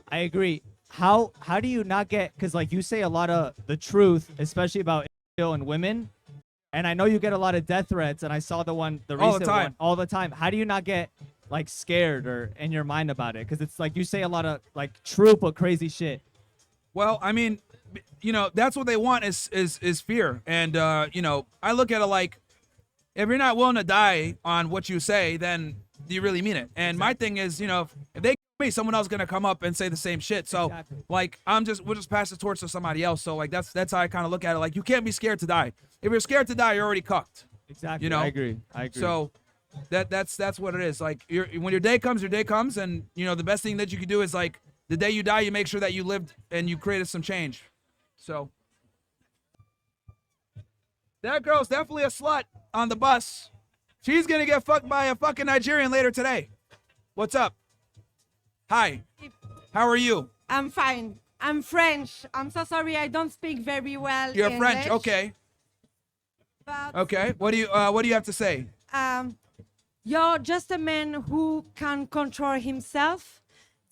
I agree. How do you not get, because like you say a lot of the truth, especially about Israel and women, and I know you get a lot of death threats, and I saw the All recent the time. one all the time. How do you not get like scared or in your mind about it? Because it's like you say a lot of like true but crazy shit. Well, I mean, you know, that's what they want is fear. And you know, I look at it like, if you're not willing to die on what you say, then do you really mean it? And my thing is, you know, if they kill me, someone else is gonna come up and say the same shit. So Exactly. like, we'll just pass the torch to somebody else. So like, that's how I kind of look at it. Like, you can't be scared to die. If you're scared to die, you're already cucked. Exactly. You know? I agree. So that's what it is. Like, when your day comes, and you know, the best thing that you can do is like, the day you die, you make sure that you lived and you created some change. So that girl's definitely a slut on the bus. She's gonna get fucked by a fucking Nigerian later today. What's up? Hi. How are you? I'm fine. I'm French. I'm so sorry I don't speak very well You're English. French. Okay. But Okay. What do you have to say? you're just a man who can control himself.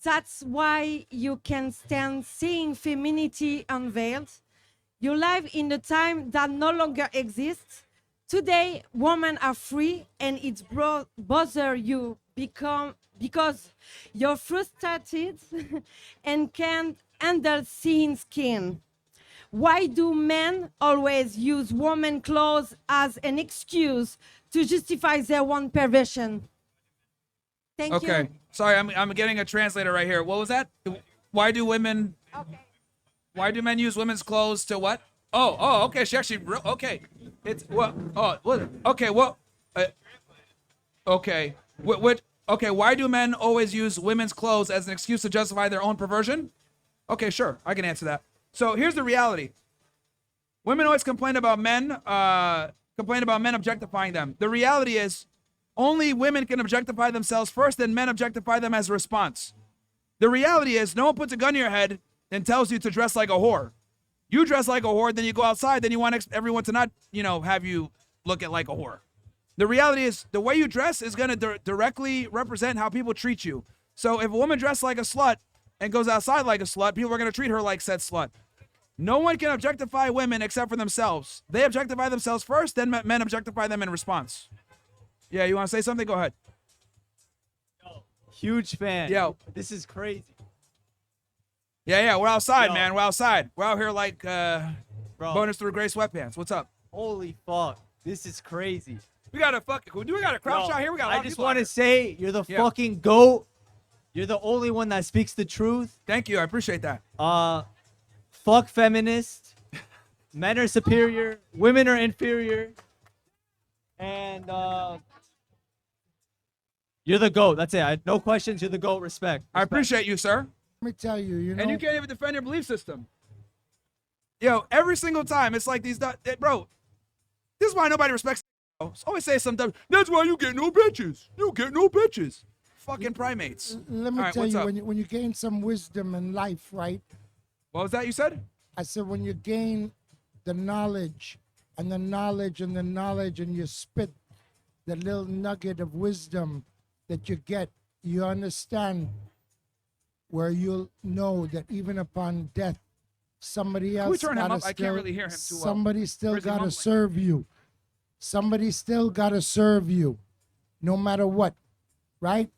That's why you can stand seeing femininity unveiled. You live in a time that no longer exists. Today, women are free, and it's bother you because you're frustrated and can't handle seeing skin. Why do men always use women's clothes as an excuse to justify their own perversion? Thank you. Okay. Sorry, I'm getting a translator right here. What was that? Why do men use women's clothes to what? Oh, okay. She actually, okay. It's what? Oh, what? Okay, what? Okay. What? Okay. Why do men always use women's clothes as an excuse to justify their own perversion? Okay, sure. I can answer that. So here's the reality. Women always complain about men objectifying them. The reality is, only women can objectify themselves first, then men objectify them as a response. The reality is, no one puts a gun to your head and tells you to dress like a whore. You dress like a whore, then you go outside, then you want everyone to not, you know, have you look at like a whore. The reality is, the way you dress is going to directly represent how people treat you. So if a woman dresses like a slut and goes outside like a slut, people are going to treat her like said slut. No one can objectify women except for themselves. They objectify themselves first, then men objectify them in response. Yeah, you want to say something? Go ahead. Huge fan. Yo. This is crazy. Yeah, we're outside, Yo. man. We're outside. We're out here like Bro. bonus through gray sweatpants. What's up? Holy fuck. This is crazy. We got a crowd Yo, shot here. We got a lot I of just people out want to here. say you're the Yeah. fucking GOAT. You're the only one that speaks the truth. Thank you. I appreciate that. Fuck feminists. Men are superior. Women are inferior. And you're the GOAT. That's it. No questions. You're the GOAT. Respect. I appreciate you, sir. Let me tell you, you know. And you can't even defend your belief system. Yo, every single time, it's like these, bro, this is why nobody respects. Always say something. That's why you get no bitches. You get no bitches. Fucking primates. Let me All right, tell what's you, up? when you gain some wisdom in life, right? What was that you said? I said when you gain the knowledge and the knowledge and the knowledge and you spit the little nugget of wisdom that you get, you understand where you'll know that even upon death, somebody else we turn him gotta up? I can't really hear him too well. Somebody still Where's he gotta mumbling? serve you. Somebody still gotta serve you, no matter what, right?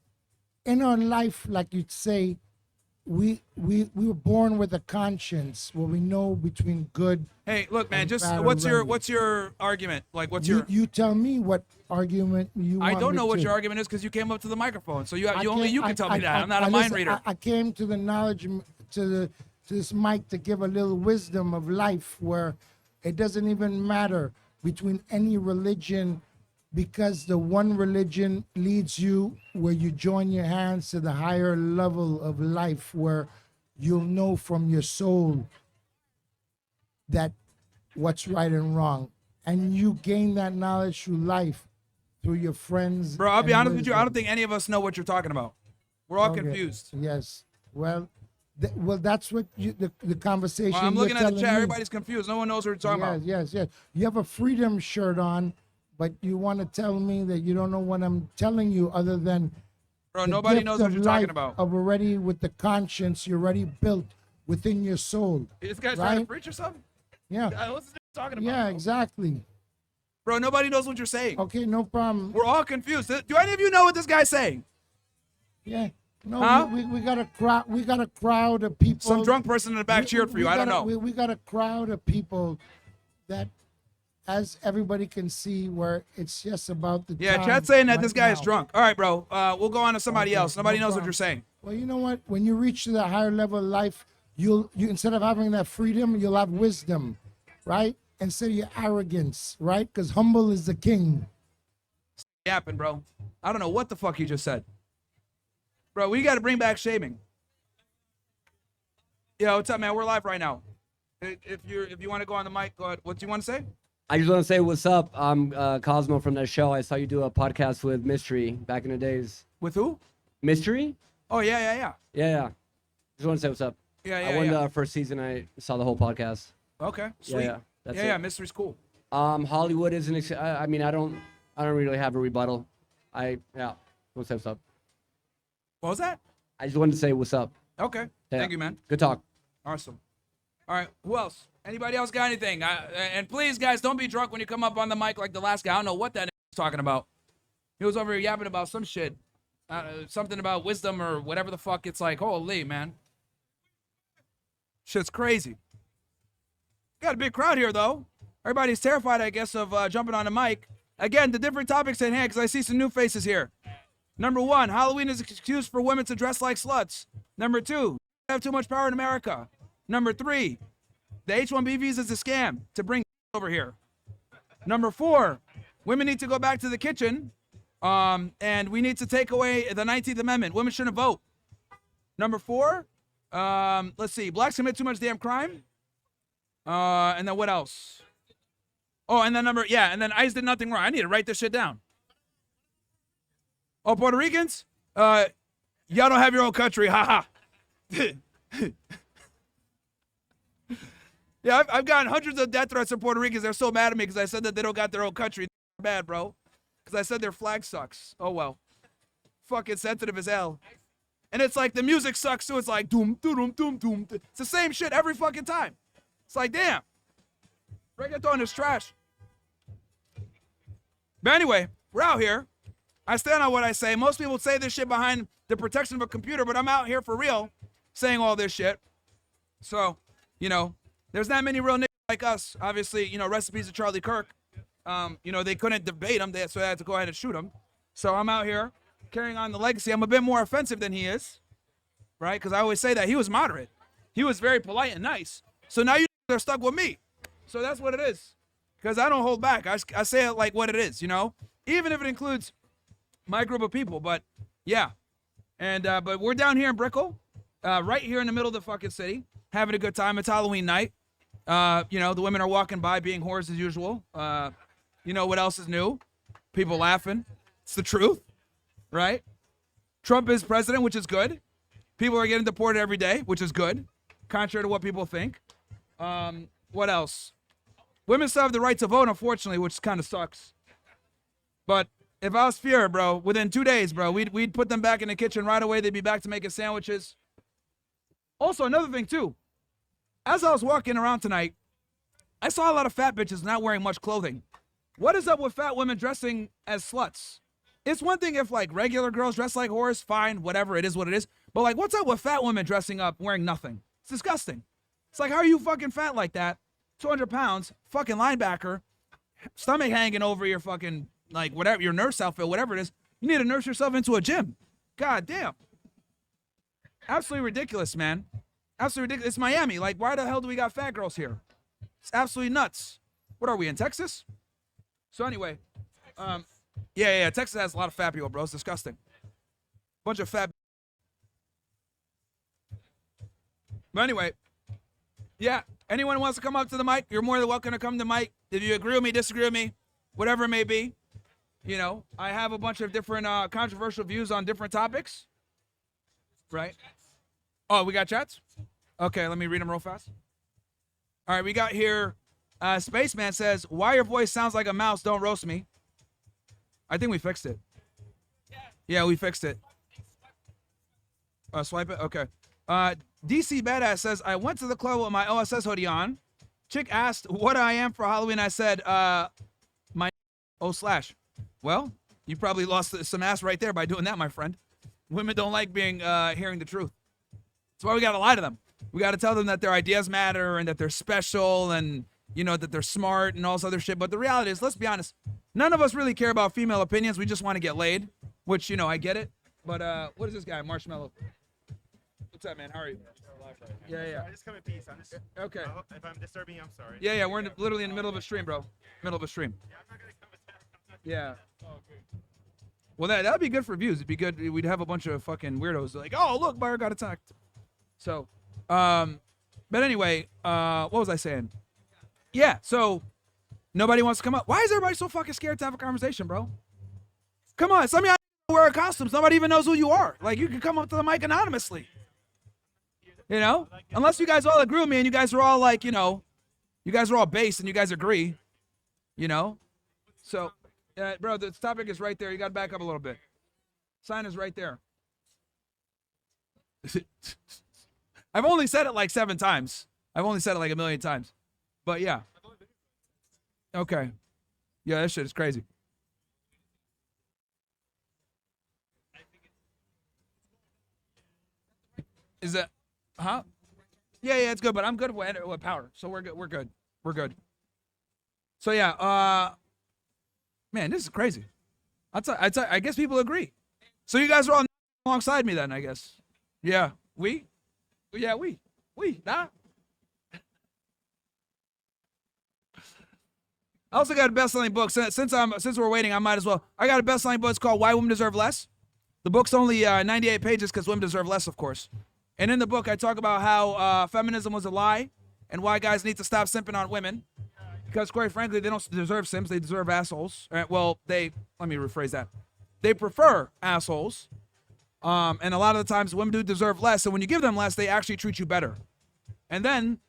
In our life, like you'd say, we were born with a conscience where we know between good. Hey, look, man. and Just bad what's and right. your argument? Like, what's You, your? you tell me what argument you I want don't me know what to. your argument is because you came up to the microphone. So you I only can't- you can tell me that. I'm not a listen, mind reader. I came to the knowledge to this mic to give a little wisdom of life where it doesn't even matter between any religion, because the one religion leads you where you join your hands to the higher level of life where you'll know from your soul that what's right and wrong, and you gain that knowledge through life, through your friends. Bro, I'll be and honest with you. I wisdom. don't think any of us know what you're talking about. We're all Okay. confused. Yes. Well, that's what the conversation. I'm you're looking at the telling chat. me. Everybody's confused. No one knows what you're talking about. Yes. You have a freedom shirt on, but you want to tell me that you don't know what I'm telling you, other than Bro, the nobody gift knows what of you're talking life about. Of already with the conscience you're already built within your soul. This guy's trying to right? preach or something? Yeah. What's this talking about? Yeah, bro? exactly. Bro, nobody knows what you're saying. Okay, no problem. We're all confused. Do any of you know what this guy's saying? Yeah. No, Huh? we got a crowd. We got a crowd of people. Some drunk person in the back cheered for you. I don't know. We got a crowd of people that, as everybody can see, where it's just about the Yeah, time chat's saying that right this guy is now. drunk. All right, bro. We'll go on to somebody Okay, else. Nobody no knows what problem. you're saying. Well, you know what? When you reach to the higher level of life, you instead of having that freedom, you'll have wisdom, right? Instead of your arrogance, right? Because humble is the king. Yapping, bro. I don't know what the fuck you just said. Bro, we got to bring back shaming. Yo, what's up, man? We're live right now. If you want to go on the mic, go ahead. What do you want to say? I just want to say what's up. I'm Cosmo from that show. I saw you do a podcast with Mystery back in the days. With who? Mystery? Oh, yeah. Yeah. Just want to say what's up. Yeah, I won the first season. I saw the whole podcast. Okay, sweet. Yeah. That's Yeah, it. Mystery's cool. Hollywood isn't. I mean, I don't really have a rebuttal. Want to say what's up. What was that? I just wanted to say what's up. Okay. Yeah. Thank you, man. Good talk. Awesome. All right, who else? Anybody else got anything? And please, guys, don't be drunk when you come up on the mic like the last guy. I don't know what that was talking about. He was over here yapping about some shit. Something about wisdom or whatever the fuck. It's like, holy, man. Shit's crazy. Got a big crowd here, though. Everybody's terrified, I guess, of jumping on the mic. Again, the different topics at hand, because I see some new faces here. Number 1, Halloween is an excuse for women to dress like sluts. Number 2, have too much power in America. Number 3, the H-1B visa is a scam to bring over here. Number 4, women need to go back to the kitchen, and we need to take away the 19th Amendment. Women shouldn't vote. Number 4, let's see, blacks commit too much damn crime. And then what else? Oh, and then and then ICE did nothing wrong. I need to write this shit down. Oh, Puerto Ricans? Y'all don't have your own country, haha. Yeah, I've gotten hundreds of death threats from Puerto Ricans. They're so mad at me because I said that they don't got their own country. Bad, bro. Because I said their flag sucks. Oh, well. Fucking sensitive as hell. And it's like the music sucks too. It's like doom, doom, doom, doom. It's the same shit every fucking time. It's like, damn. Reggaeton is trash. But anyway, we're out here. I stand on what I say. Most people say this shit behind the protection of a computer, but I'm out here for real saying all this shit. So, there's not many real niggas like us. Obviously, recipes of Charlie Kirk. They couldn't debate him, so they had to go ahead and shoot him. So I'm out here carrying on the legacy. I'm a bit more offensive than he is, right? Because I always say that he was moderate. He was very polite and nice. So now you're stuck with me. So that's what it is. Because I don't hold back. I say it like what it is, even if it includes my group of people. But yeah, and but we're down here in Brickell, right here in the middle of the fucking city, having a good time. It's Halloween night. The women are walking by being whores as usual. What else is new? People laughing. It's the truth, right? Trump is president, which is good. People are getting deported every day, which is good, contrary to what people think. What else? Women still have the right to vote, unfortunately, which kind of sucks. But if I was Fuhrer, bro, within 2 days, bro, we'd put them back in the kitchen right away. They'd be back to making sandwiches. Also, another thing, too. As I was walking around tonight, I saw a lot of fat bitches not wearing much clothing. What is up with fat women dressing as sluts? It's one thing if, like, regular girls dress like whores, fine, whatever, it is what it is. But, like, what's up with fat women dressing up, wearing nothing? It's disgusting. It's like, how are you fucking fat like that? 200 pounds, fucking linebacker, stomach hanging over your fucking, like, whatever, your nurse outfit, whatever it is. You need to nurse yourself into a gym. God damn. Absolutely ridiculous, man. Absolutely ridiculous. It's Miami. Like, why the hell do we got fat girls here? It's absolutely nuts. What are we, in Texas? So anyway, yeah, Texas has a lot of fat people, bro. It's disgusting. Bunch of fat. But anyway, yeah, anyone who wants to come up to the mic, you're more than welcome to come to the mic. If you agree with me, disagree with me, whatever it may be. I have a bunch of different controversial views on different topics. Right? Oh, we got chats? Okay, let me read them real fast. All right, we got here, Spaceman says, why your voice sounds like a mouse, don't roast me. I think we fixed it. Yeah, we fixed it. Swipe it. Okay. DC Badass says, I went to the club with my OSS hoodie on. Chick asked what I am for Halloween. I said, my /. Well, you probably lost some ass right there by doing that, my friend. Women don't like being hearing the truth. That's why we gotta lie to them. We gotta tell them that their ideas matter and that they're special and that they're smart and all this other shit. But the reality is, let's be honest, none of us really care about female opinions. We just want to get laid, which I get it. But what is this guy, Marshmallow? What's up, man? How are you? Yeah. I just come in peace. I'm just Okay. If I'm disturbing you, I'm sorry. Yeah. We're literally in the middle of a stream, bro. Middle of a stream. Yeah, I'm not gonna come attack. Yeah. Oh, good. Well, that'd be good for views. It'd be good. We'd have a bunch of fucking weirdos like, oh, look, Myron got attacked. So, but anyway, what was I saying? Yeah, so nobody wants to come up. Why is everybody so fucking scared to have a conversation, bro? Come on, some of y'all wear costumes. Nobody even knows who you are. Like, you can come up to the mic anonymously. Unless you guys all agree with me and you guys are all like, you guys are all base and you guys agree, So, bro, the topic is right there. You got to back up a little bit. Sign is right there. I've only said it like 7 times. I've only said it like 1,000,000 times. But yeah. Okay. Yeah, that shit is crazy. Is that, huh? Yeah, it's good, but I'm good with power. So we're good. We're good. So yeah, man, this is crazy. I guess people agree. So you guys are all alongside me then, I guess. Yeah, we. Nah. I also got a best-selling book. Since we're waiting, I might as well. I got a best-selling book. It's called Why Women Deserve Less. The book's only 98 pages because women deserve less, of course. And in the book, I talk about how feminism was a lie and why guys need to stop simping on women. Because, quite frankly, they don't deserve simps. They deserve assholes. Well, let me rephrase that. They prefer assholes. And a lot of the times, women do deserve less. So when you give them less, they actually treat you better. And then,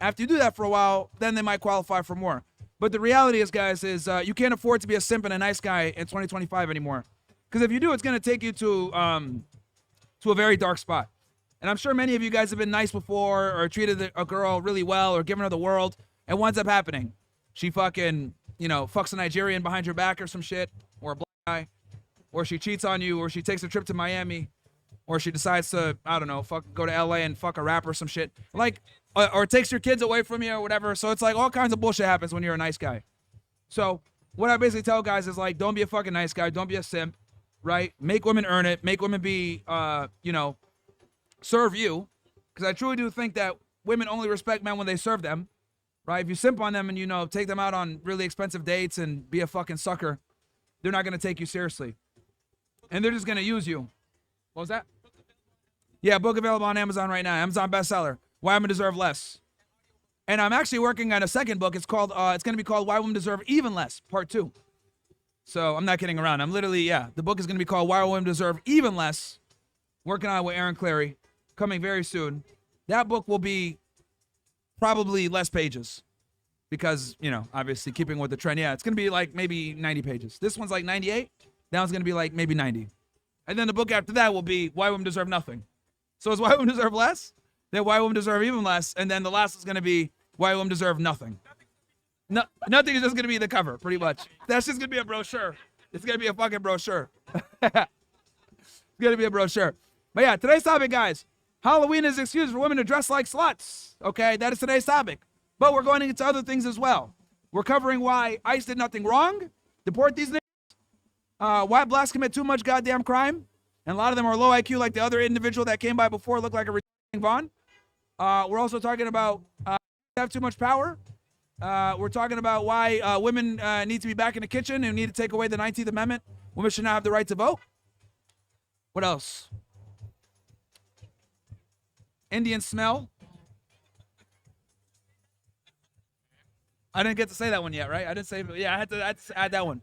after you do that for a while, then they might qualify for more. But the reality is, guys, you can't afford to be a simp and a nice guy in 2025 anymore. Because if you do, it's going to take you to a very dark spot. And I'm sure many of you guys have been nice before or treated a girl really well or given her the world. And what ends up happening? She fucking, fucks a Nigerian behind your back or some shit, or a black guy, or she cheats on you, or she takes a trip to Miami, or she decides to, I don't know, go to LA and fuck a rapper or some shit. Like, or takes your kids away from you or whatever. So it's like all kinds of bullshit happens when you're a nice guy. So what I basically tell guys is like, don't be a fucking nice guy. Don't be a simp, right? Make women earn it. Make women be, serve you. Because I truly do think that women only respect men when they serve them, right? If you simp on them and, take them out on really expensive dates and be a fucking sucker, they're not going to take you seriously. And they're just going to use you. What was that? Yeah, book available on Amazon right now. Amazon bestseller. Why Women Deserve Less. And I'm actually working on a second book. It's going to be called Why Women Deserve Even Less, Part 2. So I'm not kidding around. The book is going to be called Why Women Deserve Even Less. Working on it with Aaron Clary. Coming very soon. That book will be probably less pages. Because, obviously keeping with the trend. Yeah, it's going to be like maybe 90 pages. This one's like 98. That one's going to be like maybe 90. And then the book after that will be Why Women Deserve Nothing. So it's Why Women Deserve Less. Then Why Women Deserve Even Less, and then the last is going to be Why Women Deserve Nothing. No, nothing is just going to be the cover, pretty much. That's just going to be a brochure. It's going to be a fucking brochure. It's going to be a brochure. But yeah, today's topic, guys. Halloween is an excuse for women to dress like sluts. Okay, that is today's topic. But we're going into other things as well. We're covering why ICE did nothing wrong, deport these niggas, why blacks commit too much goddamn crime, and a lot of them are low IQ like the other individual that came by before looked like a Vaughn. We're also talking about have too much power. We're talking about why women need to be back in the kitchen and need to take away the 19th Amendment. Women should not have the right to vote. What else? Indian smell. I didn't get to say that one yet, right? I didn't say, yeah, I had to add that one.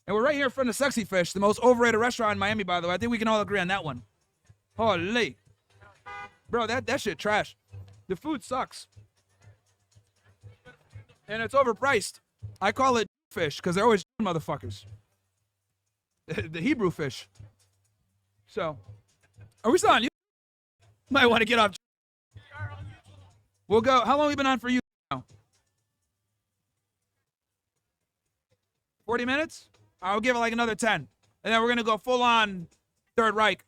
And we're right here in front of Sexy Fish, the most overrated restaurant in Miami, by the way. I think we can all agree on that one. Holy. Bro, that shit trash. The food sucks. And it's overpriced. I call it fish because they're always motherfuckers. The Hebrew fish. So, Are we still on you? Might want to get off. We'll go. How long have we been on for you now? 40 minutes? I'll give it like another 10. And then we're going to go full on Third Reich.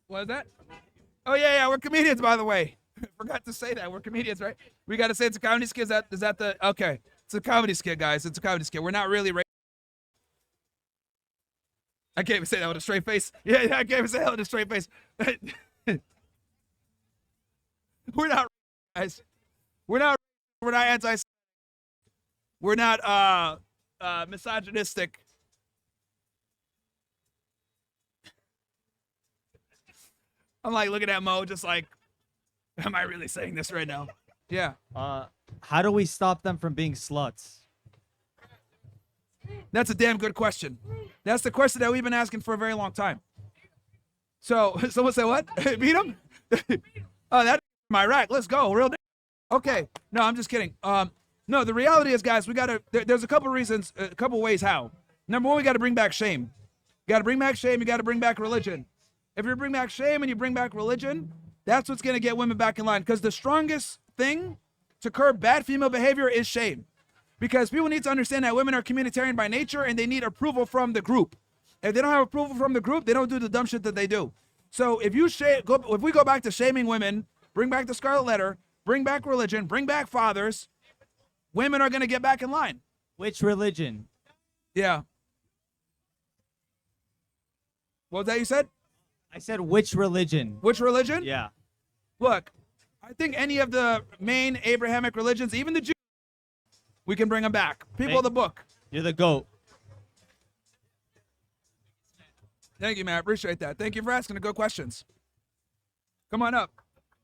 What is that? Oh, yeah, we're comedians, by the way. Forgot to say that. We're comedians, right? We got to say it's a comedy skit. Is that the... Okay. It's a comedy skit, guys. It's a comedy skit. We're not really... I can't even say that with a straight face. Yeah, I can't even say that with a straight face. We're not, guys. We're not anti. We're not misogynistic. I'm like looking at Mo, just like, am I really saying this right now? Yeah. How do we stop them from being sluts? That's a damn good question. That's the question that we've been asking for a very long time. So, someone say what? Beat him? Oh, that's from Iraq. Let's go. Real. Okay. No, I'm just kidding. No, the reality is, guys, we gotta. There's a couple reasons, a couple ways how. Number one, we gotta bring back shame. You gotta bring back shame. You gotta bring back religion. If you bring back shame and you bring back religion, that's what's gonna get women back in line. Because the strongest thing to curb bad female behavior is shame. Because people need to understand that women are communitarian by nature and they need approval from the group. If they don't have approval from the group, they don't do the dumb shit that they do. So if we go back to shaming women, bring back the Scarlet Letter, bring back religion, bring back fathers, women are going to get back in line. Which religion? Yeah. What was that you said? I said which religion? Which religion? Yeah. Look, I think any of the main Abrahamic religions, even the Jews, we can bring them back. People of the book. You're the GOAT. Thank you, man. I appreciate that. Thank you for asking the good questions. Come on up.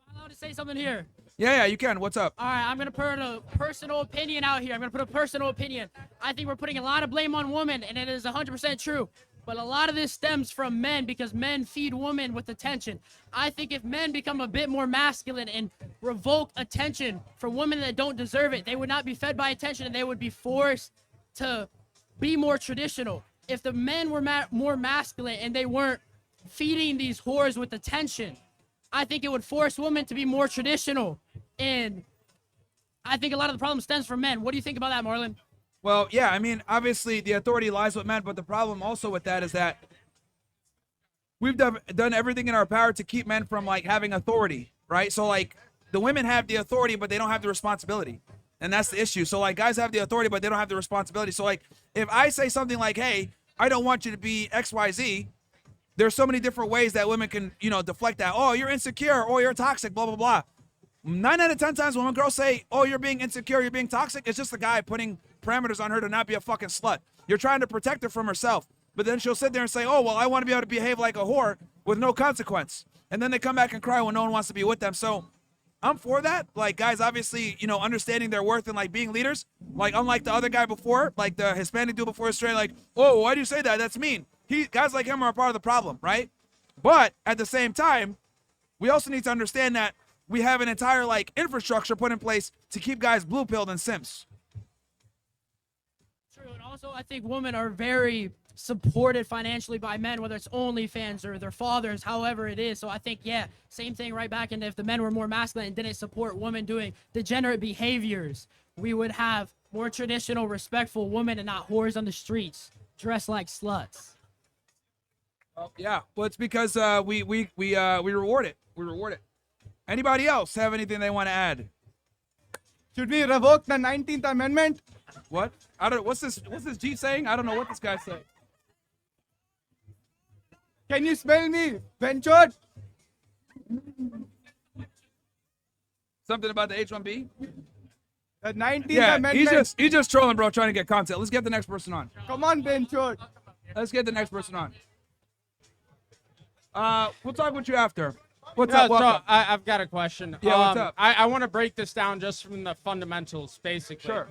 I'm allowed to say something here. Yeah, you can. What's up? All right, I'm going to put a personal opinion out here. I think we're putting a lot of blame on women, and it is 100% true. But a lot of this stems from men because men feed women with attention. I think if men become a bit more masculine and revoke attention from women that don't deserve it, they would not be fed by attention and they would be forced to be more traditional. If the men were more masculine and they weren't feeding these whores with attention, I think it would force women to be more traditional. And I think a lot of the problem stems from men. What do you think about that, Marlon? Well, yeah, I mean, obviously the authority lies with men, but the problem also with that is that we've done everything in our power to keep men from, like, having authority, right? So, like, the women have the authority, but they don't have the responsibility. And that's the issue. So, like, guys have the authority, but they don't have the responsibility. So, like, if I say something like, hey, I don't want you to be XYZ, there's so many different ways that women can, deflect that. Oh, you're insecure. Oh, you're toxic, blah, blah, blah. 9 out of 10 times when girls say, oh, you're being insecure, you're being toxic, it's just the guy putting parameters on her to not be a fucking slut. You're trying to protect her from herself. But then she'll sit there and say, oh, well, I want to be able to behave like a whore with no consequence. And then they come back and cry when no one wants to be with them. So I'm for that. Like, guys, obviously, understanding their worth and, like, being leaders. Like, unlike the other guy before, like the Hispanic dude before, straight like, oh, why do you say that? That's mean. Guys like him are a part of the problem, right? But at the same time, we also need to understand that we have an entire, like, infrastructure put in place to keep guys blue-pilled and simps. True, and also I think women are very supported financially by men, whether it's OnlyFans or their fathers, however it is. So I think, yeah, same thing right back. And if the men were more masculine and didn't support women doing degenerate behaviors, we would have more traditional, respectful women and not whores on the streets, dressed like sluts. Yeah, well, it's because we reward it. We reward it. Anybody else have anything they want to add? Should we revoke the 19th Amendment? What? I don't. What's this G saying? I don't know what this guy's saying. Can you smell me, Benchot? Something about the H-1B? The 19th Yeah, Amendment. he's just trolling, bro, trying to get content. Let's get the next person on. Come on, Benchot. Let's get the next person on. We'll talk with you after. What's Yeah, up? Welcome. so I've got a question. Yeah, what's up? I want to break this down just from the fundamentals, basically. Sure.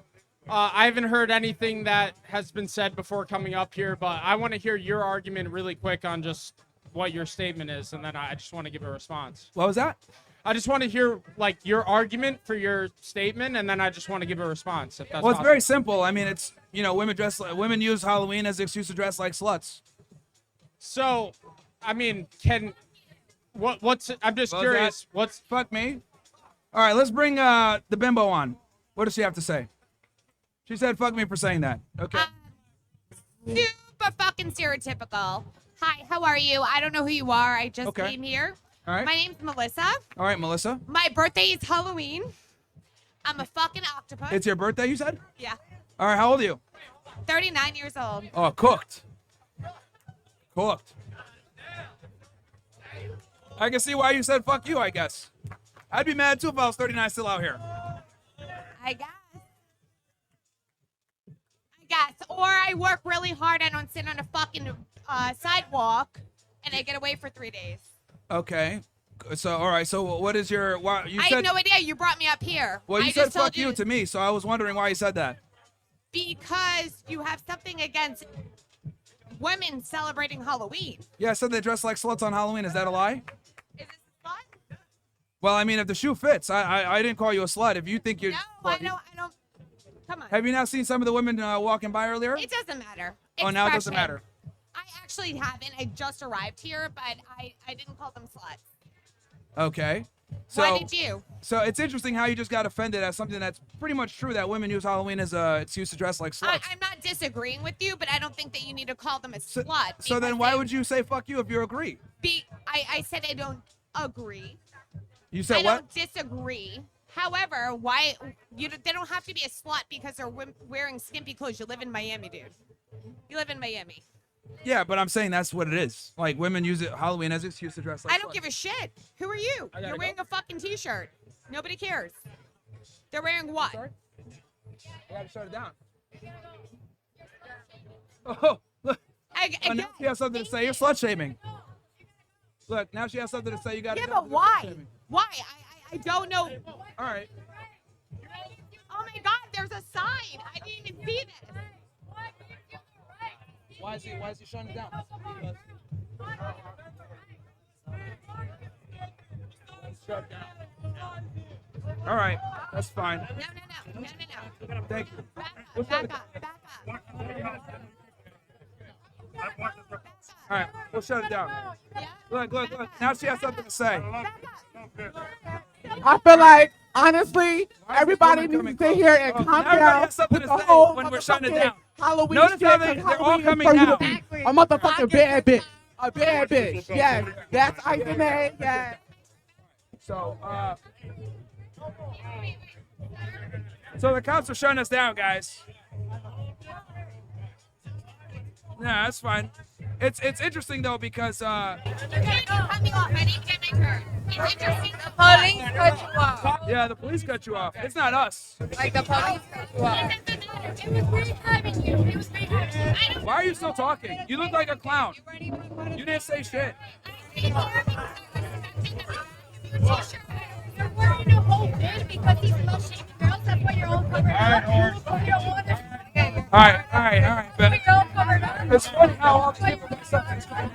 I haven't heard anything that has been said before coming up here, but I want to hear your argument really quick on just what your statement is, and then I just want to give a response. What was that? I just want to hear, like, your argument for your statement, and then I just want to give a response, if that's Well, it's possible. very simple. I mean, it's, women use Halloween as an excuse to dress like sluts. So, I mean, what's I'm just What was curious. that? What's Fuck me. All right, let's bring the bimbo on. What does she have to say? She said, "Fuck me" for saying that. Okay. Super fucking stereotypical. Hi, how are you? I don't know who you are. I just Okay. came here. All right. My name's Melissa. All right, Melissa. My birthday is Halloween. I'm a fucking octopus. It's your birthday, you said? Yeah. All right, how old are you? 39 years old. Oh, cooked. Cooked. I can see why you said fuck you, I guess. I'd be mad too if I was 39 still out here. I guess. Or I work really hard. I don't sit on a fucking sidewalk, and I get away for 3 days. Okay. So, all right. So, what is your? Why you I said? have no idea. You brought me up here. Well, you I said just told fuck you to me, so I was wondering why you said that. Because you have something against women celebrating Halloween. Yeah, I said they dress like sluts on Halloween. Is that a lie? Is this a slut? Well, I mean, if the shoe fits, I didn't call you a slut. If you think you're, No, I don't. Come on. Have you not seen some of the women walking by earlier? It doesn't matter. Oh, now it doesn't Expression. matter. I actually haven't. I just arrived here, but I didn't call them sluts. Okay. So, Why did you? So it's interesting how you just got offended at something that's pretty much true, that women use Halloween as a excuse to dress like sluts. I'm not disagreeing with you, but I don't think that you need to call them a slut. So then because why they- would you say fuck you if you agree? I said I don't agree. You said I what? don't disagree. However, they don't have to be a slut because they're wearing skimpy clothes. You live in Miami, dude. You live in Miami. Yeah, but I'm saying that's what it is. Like, women use Halloween as an excuse to dress like I don't sluts. give a shit. Who are you? I gotta You're wearing go. a fucking t-shirt. Nobody cares. They're wearing what? I gotta shut it down. Oh, look. Oh, now she has something to say. You're slut shaming. Look, now she has something to say. You gotta Yeah, go. but why? Why? I don't know. All right. Oh my God, there's a sign. I didn't even see this. Why is he shutting it down? All right, that's fine. No. Thank you. Back up. All right, we'll shut it down. Look. Now she has something to say. I feel like, honestly, everybody needs to sit here and calm Everybody down has something with to the say whole when we're shutting it motherfucking down. Halloween Notice shit, how 'cause they're all Halloween is coming for you now. to be a motherfucking bad bitch. A bad bitch. Yes, that's Ice May. Yes. So, so the cops are shutting us down, guys. Yeah, that's fine. It's interesting though because Cut me off. I didn't get my turn. It's interesting. The police cut you off. yeah, the police cut you off. It's not us. Like the police cut you off. It was great having you. It was great having you. Why are you still talking? You look like a clown. You didn't say shit. You're wearing a whole wig because he's slut shaming girls. That's why you're all covered up. All right. But it's funny how all these people think something's going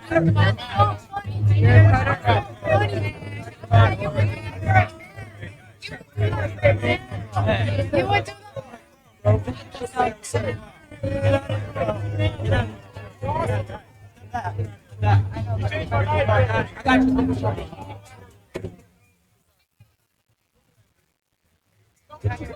You went to